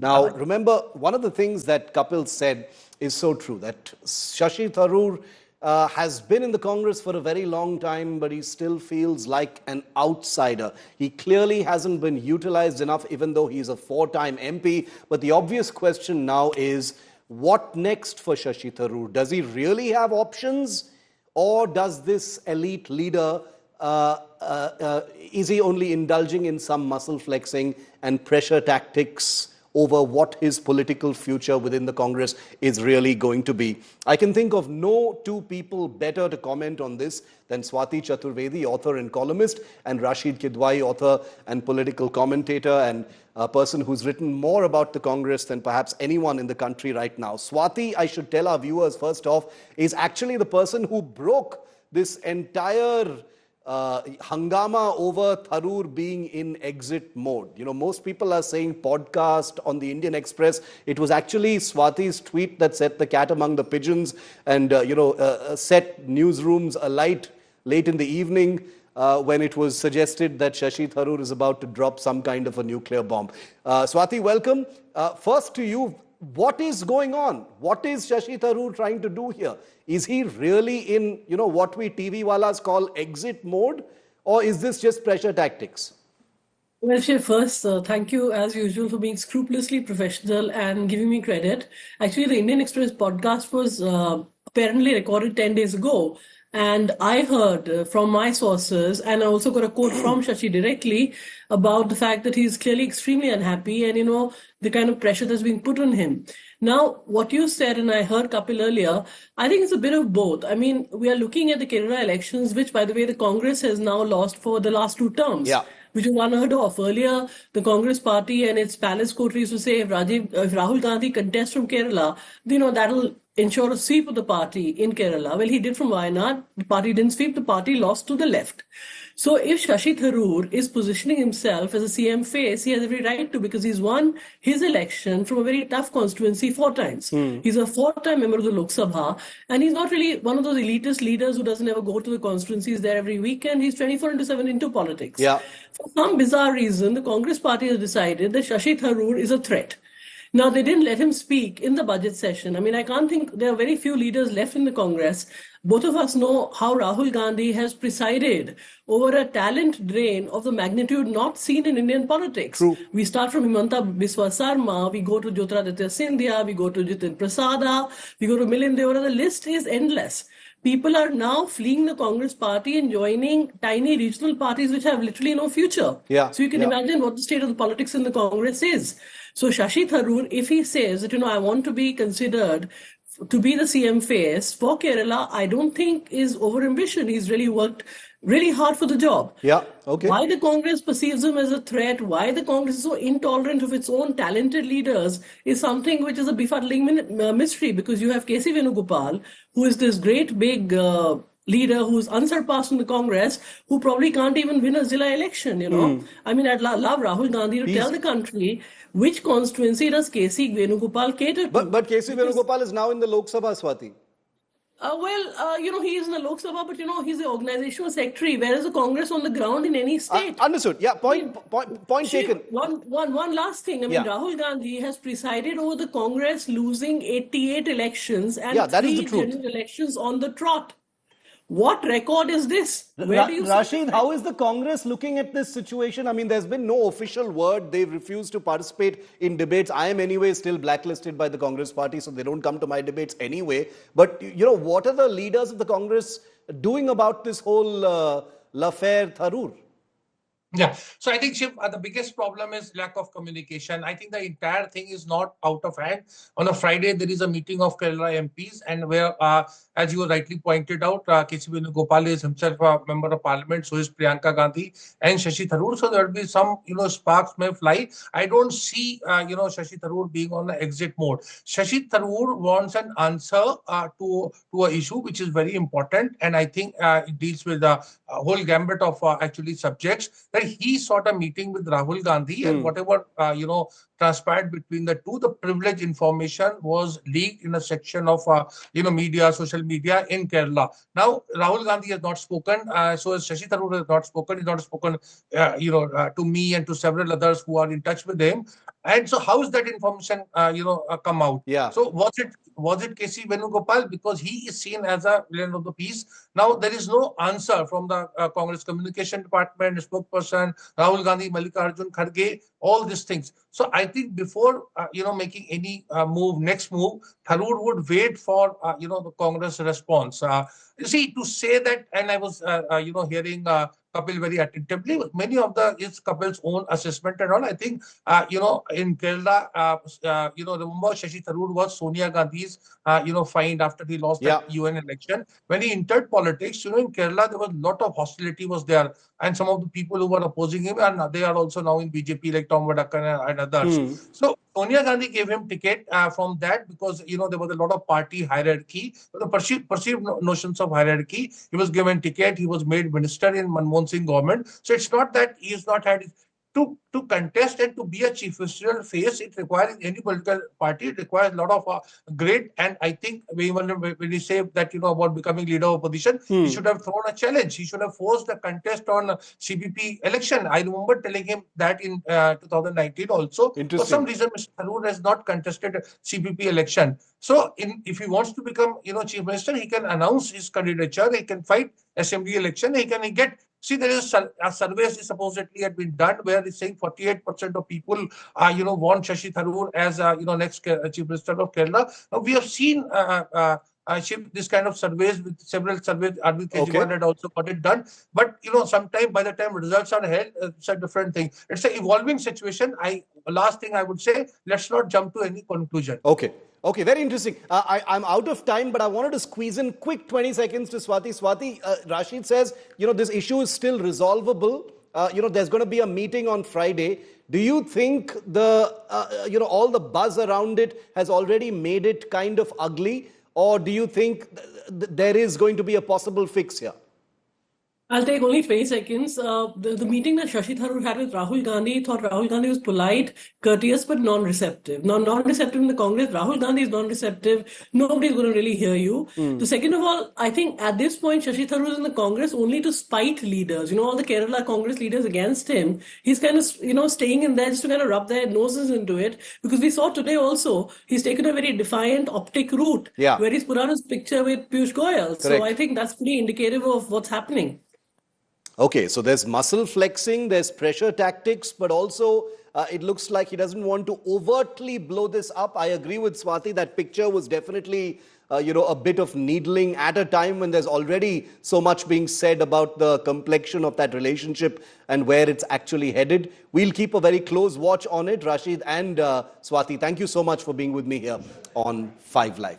Now, remember, one of the things that Kapil said is so true, that Shashi Tharoor has been in the Congress for a very long time, but he still feels like an outsider. He clearly hasn't been utilized enough, even though he's a four-time MP. But the obvious question now is, what next for Shashi Tharoor? Does he really have options? Or does this elite leader, is he only indulging in some muscle flexing and pressure tactics over what his political future within the Congress is really going to be? I can think of no two people better to comment on this than Swati Chaturvedi, author and columnist, and Rashid Kidwai, author and political commentator, and a person who's written more about the Congress than perhaps anyone in the country right now. Swati, I should tell our viewers first off, is actually the person who broke this entire hangama over Tharoor being in exit mode. You know, most people are saying podcast on the Indian Express. It was actually Swati's tweet that set the cat among the pigeons and, set newsrooms alight late in the evening when it was suggested that Shashi Tharoor is about to drop some kind of a nuclear bomb. Swati, welcome. First to you, what is going on? What is Shashi Tharoor trying to do here? Is he really in, what we TV walas call exit mode? Or is this just pressure tactics? Well, Shiv, first, thank you as usual for being scrupulously professional and giving me credit. Actually, the Indian Express podcast was apparently recorded 10 days ago. And I heard from my sources, and I also got a quote from Shashi directly about the fact that he's clearly extremely unhappy and, the kind of pressure that's being put on him. Now, what you said, and I heard Kapil earlier, I think it's a bit of both. I mean, we are looking at the Kerala elections, which, by the way, the Congress has now lost for the last 2 terms. Yeah. Which was unheard of. Earlier, the Congress party and its palace coteries used to say if Rahul Gandhi contests from Kerala, that'll ensure a sweep of the party in Kerala. Well, he did from Wayanad. The party didn't sweep. The party lost to the left. So if Shashi Tharoor is positioning himself as a CM face, he has every right to, because he's won his election from a very tough constituency 4 times. He's a 4-time member of the Lok Sabha, and he's not really one of those elitist leaders who doesn't ever go to the constituencies there every weekend. He's 24/7 into politics. Yeah. For some bizarre reason, the Congress party has decided that Shashi Tharoor is a threat. Now, they didn't let him speak in the budget session. I mean, I can't think there are very few leaders left in the Congress. Both of us know how Rahul Gandhi has presided over a talent drain of the magnitude not seen in Indian politics. True. We start from Himanta Biswa Sarma, we go to Jyotiraditya Scindia, we go to Jitin Prasada, we go to Milind Deora. The list is endless. People are now fleeing the Congress party and joining tiny regional parties which have literally no future. Yeah. So you can imagine what the state of the politics in the Congress is. So Shashi Tharoor, if he says that, I want to be considered to be the CM face for Kerala, I don't think is overambition. He's really worked really hard for the job. Yeah, okay. Why the Congress perceives him as a threat, why the Congress is so intolerant of its own talented leaders is something which is a befuddling mystery, because you have K.C. Venugopal, who is this great big leader who's unsurpassed in the Congress, who probably can't even win a Zilla election, I mean, I'd love Rahul Gandhi to tell the country which constituency does K.C. Venugopal cater to. But K.C. Venugopal is now in the Lok Sabha, Swati. He is in the Lok Sabha, but, he's the organizational secretary. Where is the Congress on the ground in any state? Understood. Yeah, point taken. One last thing. Rahul Gandhi has presided over the Congress losing 88 elections and 3 general elections on the trot. What record is this? Where do you Rashid, how is the Congress looking at this situation? I mean, there's been no official word. They've refused to participate in debates. I am anyway still blacklisted by the Congress party, so they don't come to my debates anyway. But, what are the leaders of the Congress doing about this whole l'affaire Tharoor? Yeah, so I think, Shiv, the biggest problem is lack of communication. I think the entire thing is not out of hand. On a Friday, there is a meeting of Kerala MPs, and where, as you rightly pointed out, K.C. Venugopal is himself a member of parliament, so is Priyanka Gandhi and Shashi Tharoor. So there will be some, sparks may fly. I don't see, Shashi Tharoor being on the exit mode. Shashi Tharoor wants an answer to an issue which is very important, and I think it deals with the whole gambit of actually subjects. That he sought a meeting with Rahul Gandhi, and whatever transpired between the two. The privileged information was leaked in a section of media, social media in Kerala. Now Rahul Gandhi has not spoken, so has Shashi Tharoor has not spoken. He's not spoken, to me and to several others who are in touch with him. And so, how is that information, come out? Yeah. So, was it KC Venugopal, because he is seen as a villain of the piece? Now, there is no answer from the Congress communication department, spokesperson, Rahul Gandhi, Mallikarjun Kharge, all these things. So, I think before making any next move, Tharoor would wait for the Congress response. You see, to say that, and I was hearing Kapil very attentively. Many of his Kapil's own assessment and all. I think in Kerala, remember Shashi Tharoor was Sonia Gandhi's find after he lost Yeah. that UN election. When he entered politics, in Kerala there was a lot of hostility was there, and some of the people who were opposing him, and they are also now in BJP, like Tom Vadakkan and others. So Sonia Gandhi gave him ticket from that, because there was a lot of party hierarchy, the perceived notions of hierarchy. He was given ticket. He was made minister in Manmohan Singh government. So it's not that he has not had to contest and to be a chief ministerial face. It requires any political party. It requires a lot of great. And I think when you say that about becoming leader of opposition, he should have thrown a challenge. He should have forced the contest on CPP election. I remember telling him that in 2019 also. For Interesting. some reason, Mr. Tharoor has not contested CPP election. So if he wants to become chief minister, he can announce his candidature. He can fight assembly election. He can get. See, there is a survey supposedly had been done where it's saying 48% of people, want Shashi Tharoor as, next chief minister of Kerala. Now, we have seen this kind of surveys with several surveys. Arvind Kejriwal had also got it done. But, sometime by the time results are held, it's a different thing. It's an evolving situation. Last thing I would say, let's not jump to any conclusion. Okay, very interesting. I'm out of time, but I wanted to squeeze in quick 20 seconds to Swati. Swati, Rashid says, this issue is still resolvable. There's going to be a meeting on Friday. Do you think all the buzz around it has already made it kind of ugly? Or do you think there is going to be a possible fix here? I'll take only 20 seconds. The meeting that Shashi Tharoor had with Rahul Gandhi, thought Rahul Gandhi was polite, courteous, but non-receptive. Now, non-receptive in the Congress, Rahul Gandhi is non-receptive. Nobody's going to really hear you. The second of all, I think at this point, Shashi Tharoor is in the Congress only to spite leaders. All the Kerala Congress leaders against him. He's kind of, staying in there just to kind of rub their noses into it. Because we saw today also, he's taken a very defiant optic route. Yeah. Where he's put out his picture with Piyush Goyal. So I think that's pretty indicative of what's happening. Okay, so there's muscle flexing, there's pressure tactics, but also it looks like he doesn't want to overtly blow this up. I agree with Swati, that picture was definitely, a bit of needling at a time when there's already so much being said about the complexion of that relationship and where it's actually headed. We'll keep a very close watch on it. Rashid and Swati, thank you so much for being with me here on 5 Live.